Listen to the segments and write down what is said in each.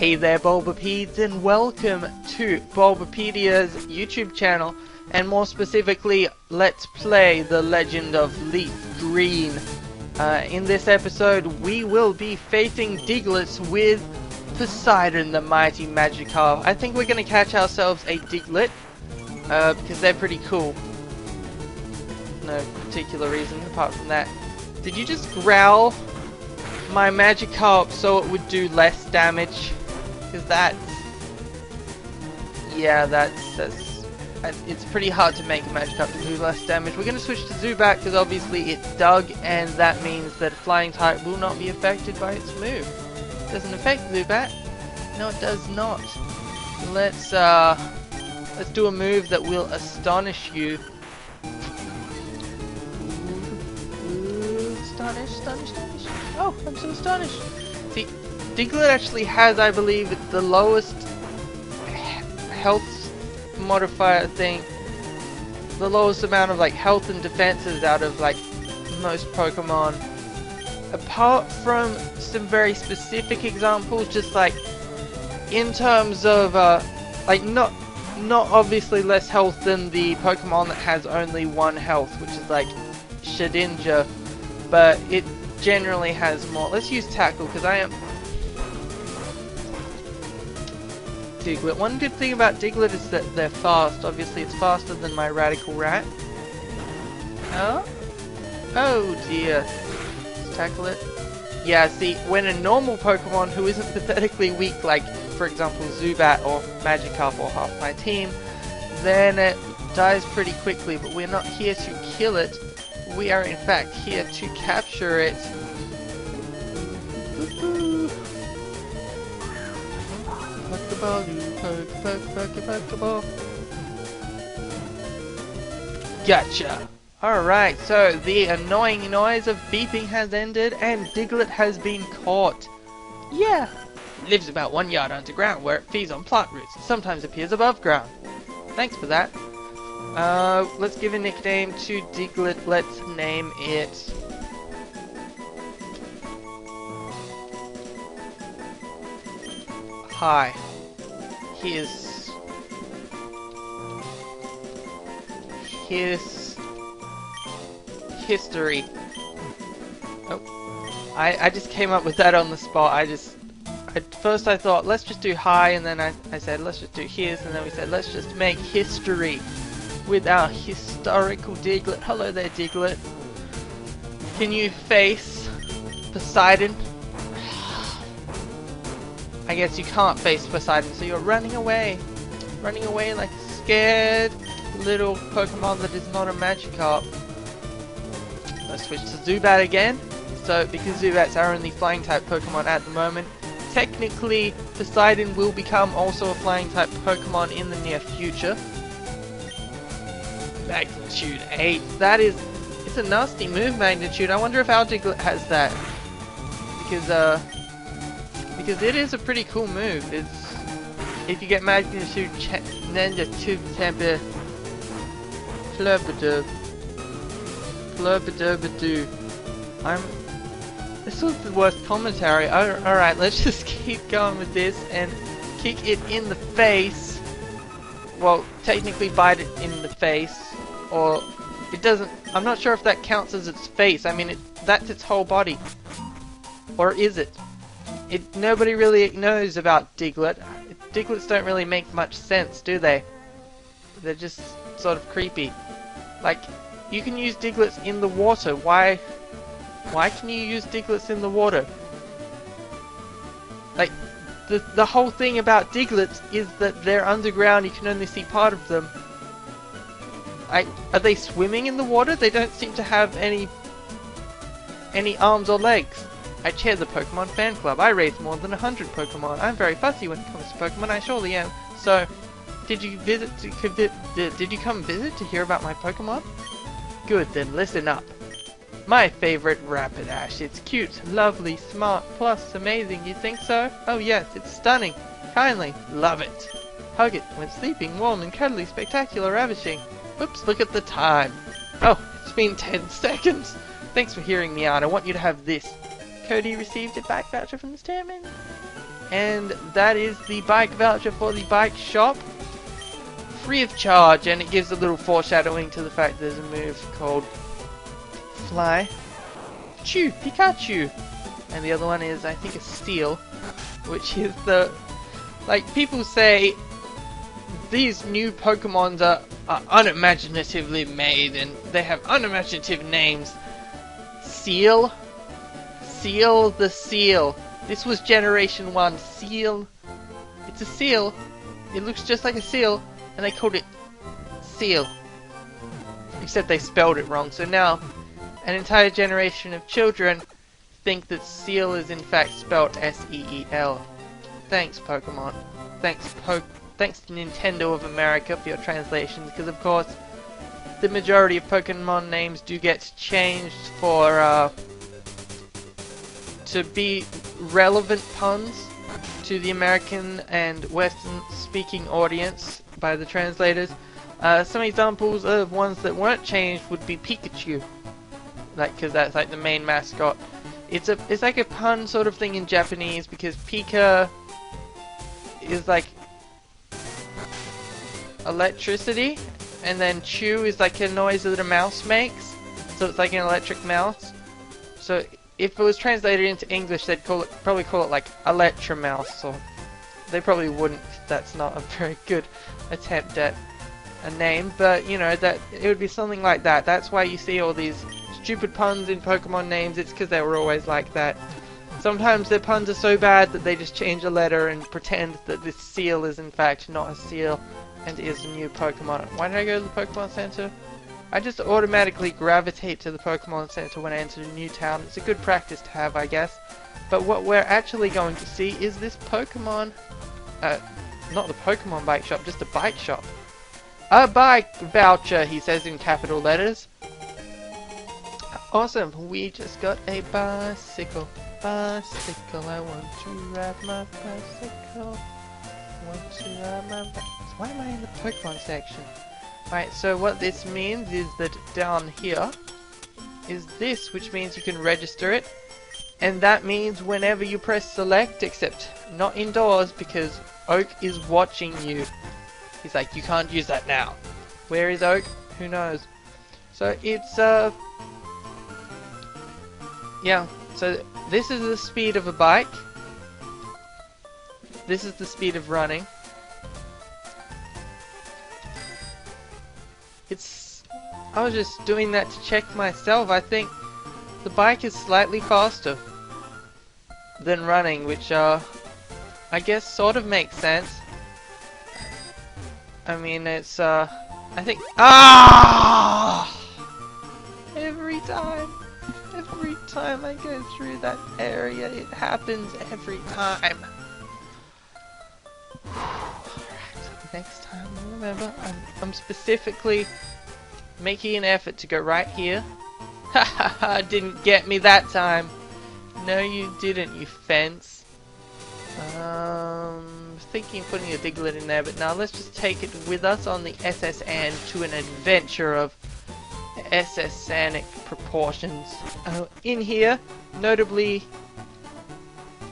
Hey there Bulbapeds, and welcome to Bulbapedia's YouTube channel, and more specifically, Let's Play The Legend of Leaf Green. In this episode, we will be facing Diglett with Poseidon the Mighty Magikarp. I think we're going to catch ourselves a Diglett, because they're pretty cool. No particular reason apart from that. Did you just growl my Magikarp so it would do less damage? Because it's pretty hard to make a Magikarp to do less damage. We're going to switch to Zubat because obviously it's Dug, and that means that Flying type will not be affected by its move. Doesn't affect Zubat. No, it does not. Let's do a move that will astonish you. Astonish. Oh, I'm so astonished. See, Diglett actually has, I believe, the lowest health modifier thing, the lowest amount of like health and defenses out of like most Pokemon. Apart from some very specific examples, just like in terms of like not obviously less health than the Pokemon that has only one health, which is like Shedinja, but it generally has more. Let's use Tackle because I am Diglett. One good thing about Diglett is that they're fast. Obviously it's faster than my Radical Rat. Oh dear. Let's tackle it. Yeah, see, when a normal Pokemon who isn't pathetically weak, like for example Zubat or Magikarp or half my team, then it dies pretty quickly, but we're not here to kill it. We are in fact here to capture it. Pokeball. Gotcha. Alright, so the annoying noise of beeping has ended and Diglett has been caught. Yeah. Lives about 1 yard underground where it feeds on plant roots and sometimes appears above ground. Thanks for that. Let's give a nickname to Diglett. Let's name it Hi. His history. Oh, I just came up with that on the spot. At first I thought let's just do hi, and then I said let's just do his, and then we said let's just make history with our historical Diglett. Hello there, Diglett. Can you face Poseidon? I guess you can't face Poseidon, so you're running away. Running away like a scared little Pokemon that is not a Magikarp. Let's switch to Zubat again. So, because Zubat's our only flying type Pokemon at the moment, technically Poseidon will become also a flying type Pokemon in the near future. Magnitude 8. It's a nasty move, Magnitude. I wonder if our Diglett has that. Because it is a pretty cool move. If you get Magnitude Ninja 2 Temper Flubadubadoo. This was the worst commentary. Alright, let's just keep going with this and kick it in the face. Well, technically bite it in the face. Or it doesn't. I'm not sure if that counts as its face. I mean, that's its whole body. Or is it? Nobody really knows about Diglett. Digletts don't really make much sense, do they? They're just sort of creepy. Like, you can use Digletts in the water. Why can you use Digletts in the water? Like, the whole thing about Digletts is that they're underground, you can only see part of them. Like, are they swimming in the water? They don't seem to have any arms or legs. I chair the Pokemon fan club. I raise more than 100 Pokemon. I'm very fussy when it comes to Pokemon. I surely am. So, did you come visit to hear about my Pokemon? Good, then listen up. My favorite Rapidash. It's cute, lovely, smart, plus amazing. You think so? Oh yes, it's stunning. Kindly love it. Hug it when sleeping, warm and cuddly, spectacular, ravishing. Oops, look at the time. Oh, it's been 10 seconds. Thanks for hearing me out. I want you to have this. Cody received a back voucher from the chairman. And that is the bike voucher for the bike shop. Free of charge, and it gives a little foreshadowing to the fact there's a move called Fly. Chew, Pikachu! And the other one is, I think, a Steel, which is the... Like, people say these new Pokemons are unimaginatively made and they have unimaginative names. Seal? Seal the Seal. This was Generation 1. Seal. It's a seal. It looks just like a seal, and they called it Seal. Except they spelled it wrong, so now an entire generation of children think that Seal is in fact spelled S-E-E-L. Thanks, Pokemon. Thanks to Nintendo of America for your translations, because of course the majority of Pokemon names do get changed for to be relevant puns to the American and Western speaking audience by the translators. Some examples of ones that weren't changed would be Pikachu, like, because that's like the main mascot. It's like a pun sort of thing in Japanese, because Pika is like electricity, and then chew is like a noise that a mouse makes, so it's like an electric mouse. So if it was translated into English, they'd probably call it like Electromouse, or they probably wouldn't. That's not a very good attempt at a name, but you know, that it would be something like that. That's why you see all these stupid puns in Pokemon names. It's because they were always like that. Sometimes their puns are so bad that they just change a letter and pretend that this seal is in fact not a seal and is a new Pokemon. Why did I go to the Pokemon Center? I just automatically gravitate to the Pokemon Center when I enter a new town. It's a good practice to have, I guess. But what we're actually going to see is this Pokemon... not the Pokemon bike shop, just a bike shop. A bike voucher, he says in capital letters. Awesome, we just got a bicycle. Bicycle, I want to ride my bicycle. Want to ride my bicycle. Why am I in the Pokemon section? Right, so what this means is that down here is this, which means you can register it. And that means whenever you press select, except not indoors, because Oak is watching you. He's like, you can't use that now. Where is Oak? Who knows? So it's, yeah, so this is the speed of a bike. This is the speed of running. I was just doing that to check myself. I think the bike is slightly faster than running, which I guess sort of makes sense. I mean, it's I think every time I go through that area, it happens every time. Alright, next time, remember, I'm specifically making an effort to go right here. Ha ha ha, didn't get me that time. No, you didn't, you fence. Thinking of putting a Diglett in there, but now let's just take it with us on the SSN to an adventure of SSanic proportions. In here, notably,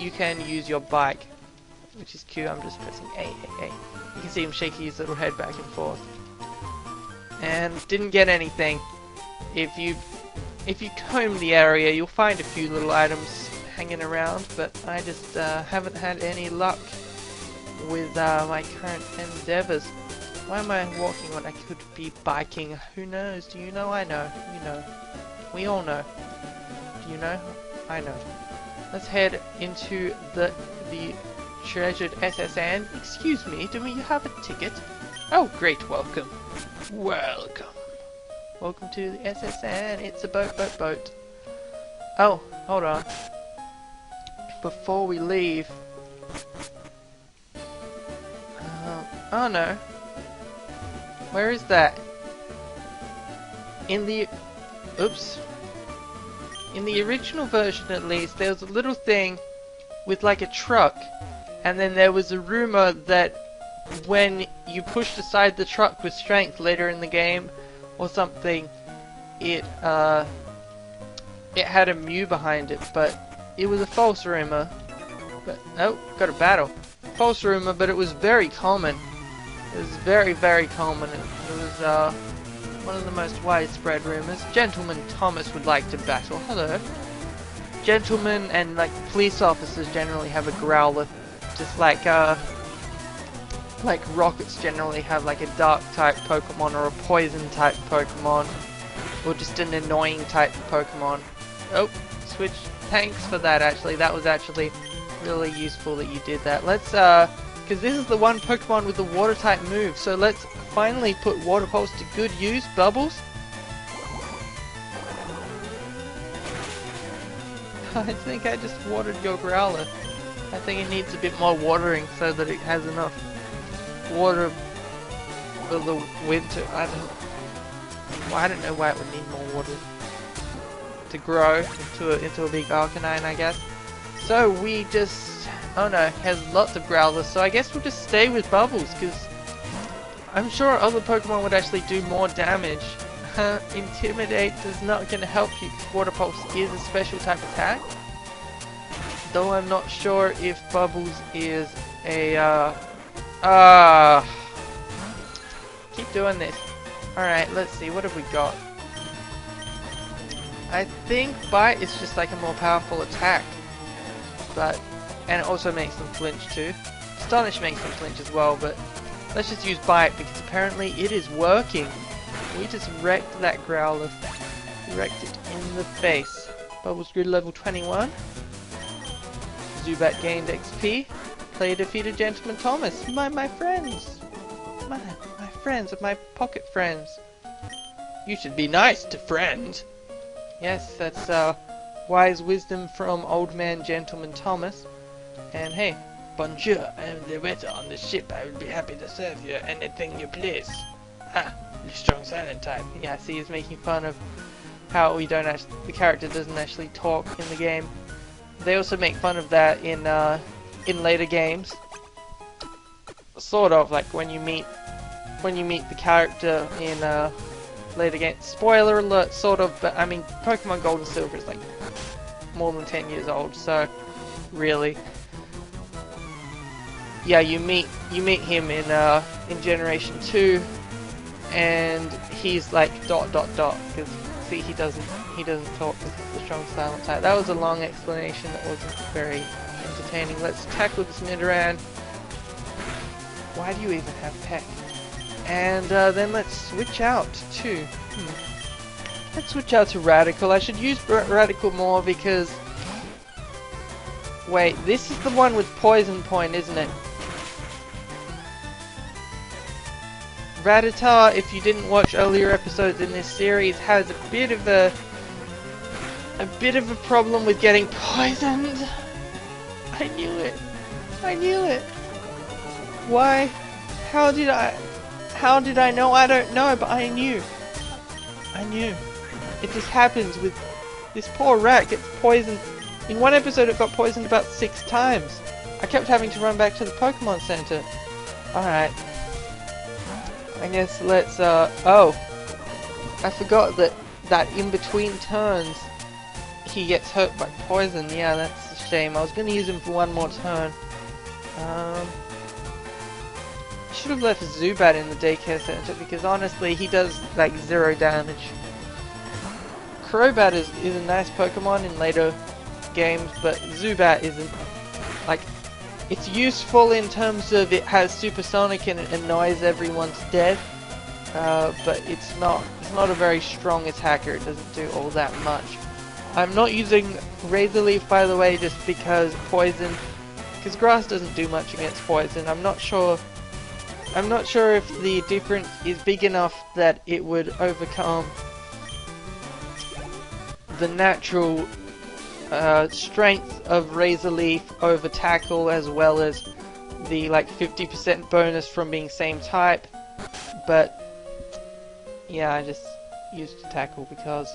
you can use your bike, which is cute. I'm just pressing A. You can see him shaking his little head back and forth. And didn't get anything. If you comb the area, you'll find a few little items hanging around, but I just haven't had any luck with my current endeavors. Why am I walking when I could be biking? Who knows? Do you know? I know. You know. We all know. Do you know? I know. Let's head into the treasured SSN. Excuse me, do you have a ticket? Oh, great, welcome. Welcome. Welcome to the SSN. It's a boat. Oh, hold on. Before we leave... oh no. Where is that? In the... oops. In the original version at least, there was a little thing with like a truck. And then there was a rumor that when you pushed aside the truck with strength later in the game or something, it had a Mew behind it, but it was a false rumor. But, oh, got a battle. False rumor, but it was very common. It was very, very common. It was one of the most widespread rumors. Gentleman Thomas would like to battle. Hello. Gentlemen and like police officers generally have a growler, just like rockets generally have like a dark type Pokemon or a poison type Pokemon, or just an annoying type Pokemon. Oh, switch. Thanks for that. Actually, that was actually really useful that you did that. Let's because this is the one Pokemon with the water type move, so let's finally put Water Pulse to good use. Bubbles. I think I just watered your Growler. I think it needs a bit more watering so that it has enough water for the winter. I don't know why it would need more water to grow into a big Arcanine, I guess. So we just, oh no, it has lots of Growlers, so I guess we'll just stay with Bubbles, because I'm sure other Pokemon would actually do more damage. Intimidate is not going to help you, because Water Pulse is a special type attack. Though I'm not sure if Bubbles is a, keep doing this. Alright, let's see, what have we got? I think Bite is just like a more powerful attack. But, and it also makes them flinch too. Astonish makes them flinch as well, but let's just use Bite because apparently it is working. We just wrecked that Growler. Wrecked it in the face. Bubbles grew to level 21. Zubat gained XP. Player defeated Gentleman Thomas. My friends. My friends, my pocket friends. You should be nice to friends. Yes, that's wise wisdom from old man Gentleman Thomas. And hey, bonjour, I am the waiter on the ship. I will be happy to serve you anything you please. Ha, you strong silent type. Yeah, see, he's making fun of how we don't actually, the character doesn't actually talk in the game. They also make fun of that in later games. Sort of like when you meet the character in later games. Spoiler alert, sort of, but I mean, Pokemon Gold and Silver is like more than 10 years old, so really, yeah, you meet him in Generation 2, and he's like ... because see, he doesn't talk because he's the strong silent type. That was a long explanation that wasn't very entertaining. Let's tackle this Nidoran. Why do you even have Peck? And then let's switch out to let's switch out to Radical. I should use Radical more because wait, this is the one with Poison Point, isn't it? Rattata, if you didn't watch earlier episodes in this series, has a bit of a problem with getting poisoned. I knew it. I knew it. Why? How did I know? I don't know, but I knew. I knew. It just happens with this poor rat gets poisoned. In one episode it got poisoned about 6 times. I kept having to run back to the Pokemon Center. Alright. I guess let's, oh. I forgot that in between turns he gets hurt by poison. Yeah, that's a shame. I was gonna use him for one more turn. Should have left Zubat in the daycare center because honestly he does like 0 damage. Crobat is a nice Pokemon in later games, but Zubat isn't. Like, it's useful in terms of it has Supersonic and it annoys everyone to death, but it's not a very strong attacker. It doesn't do all that much. I'm not using Razor Leaf, by the way, just because poison, because grass doesn't do much against poison. I'm not sure if the difference is big enough that it would overcome the natural strength of Razor Leaf over Tackle, as well as the like 50% bonus from being same type. But yeah, I just used Tackle because.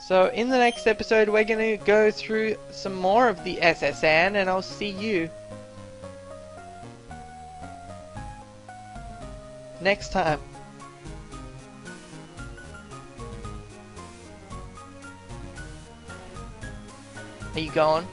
So in the next episode we're going to go through some more of the SSN, and I'll see you next time. Are you going?